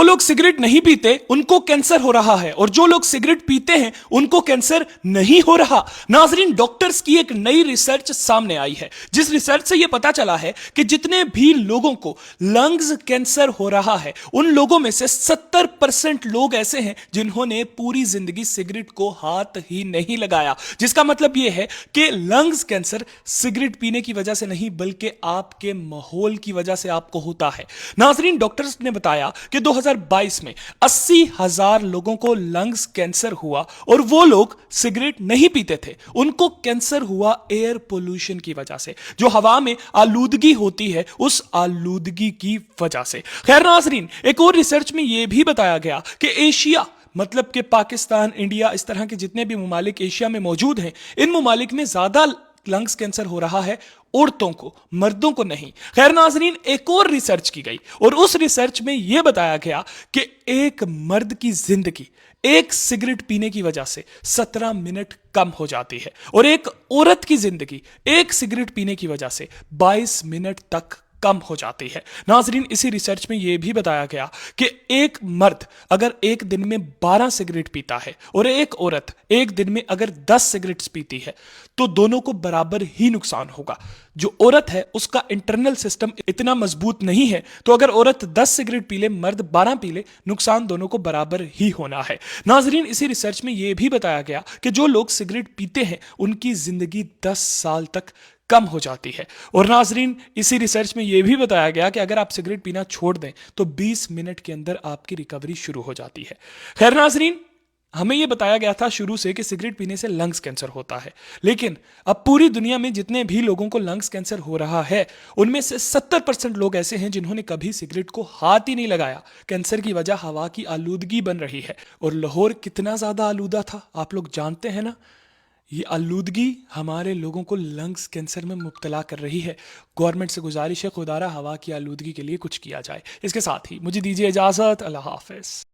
लोग सिगरेट नहीं पीते उनको कैंसर हो रहा है और जो लोग सिगरेट पीते हैं उनको कैंसर नहीं हो रहा। नाजरीन, डॉक्टर्स की एक नई रिसर्च सामने आई है, जिस रिसर्च से यह पता चला है कि जितने भी लोगों को लंग्स कैंसर हो रहा है उन लोगों में से 70% लोग ऐसे हैं जिन्होंने पूरी जिंदगी सिगरेट को हाथ ही नहीं लगाया। जिसका मतलब यह है कि लंग्स कैंसर सिगरेट पीने की वजह से नहीं बल्कि आपके माहौल की वजह से आपको होता है। नाजरीन, डॉक्टर्स ने बताया कि 2022 में 80,000 लोगों को लंग्स कैंसर हुआ और वो लोग सिगरेट नहीं पीते थे, उनको कैंसर हुआ एयर पोल्यूशन की वजह से। जो हवा में आलूदगी होती है उस आलूदगी की वजह से। खैर नाजरीन, एक और रिसर्च में यह भी बताया गया कि एशिया मतलब कि पाकिस्तान, इंडिया, इस तरह के जितने भी ममालिक एशिया में मौजूद हैं, इन ममालिक में ज्यादा लंग्स कैंसर हो रहा है औरतों को, मर्दों को नहीं। खैर नाजरीन, एक और रिसर्च की गई और उस रिसर्च में यह बताया गया कि एक मर्द की जिंदगी एक सिगरेट पीने की वजह से 17 मिनट कम हो जाती है और एक औरत की जिंदगी एक सिगरेट पीने की वजह से 22 मिनट तक कम हो जाती है। नाजरीन, इसी रिसर्च में यह भी बताया गया कि एक मर्द अगर एक दिन में 12 सिगरेट पीता है और एक औरत एक दिन में अगर 10 सिगरेट्स पीती है तो दोनों को बराबर ही नुकसान होगा। जो औरत है उसका इंटरनल सिस्टम इतना मजबूत नहीं है, तो अगर औरत 10 सिगरेट पी ले, मर्द 12 पी ले, नुकसान दोनों को बराबर ही होना है। नाजरीन, इसी रिसर्च में यह भी बताया गया कि जो लोग सिगरेट पीते हैं उनकी जिंदगी 10 साल तक कम हो जाती है। और नाजरीन, इसी रिसर्च में यह भी बताया गया कि अगर आप सिगरेट पीना छोड़ दें तो 20 मिनट के अंदर आपकी रिकवरी शुरू हो जाती है। खैर नाजरीन, हमें यह बताया गया था शुरू से कि सिगरेट पीने से लंग्स कैंसर होता है, लेकिन अब पूरी दुनिया में जितने भी लोगों को लंग्स कैंसर हो रहा है उनमें से 70% लोग ऐसे हैं जिन्होंने कभी सिगरेट को हाथ ही नहीं लगाया। कैंसर की वजह हवा की आलूदगी बन रही है और लाहौर कितना ज्यादा आलूदा था आप लोग जानते हैं ना। ये आलूदगी हमारे लोगों को लंग्स कैंसर में मुब्तला कर रही है। गवर्नमेंट से गुजारिश है खुदारा हवा की आलूदगी के लिए कुछ किया जाए। इसके साथ ही मुझे दीजिए इजाजत। अल्लाह हाफिज।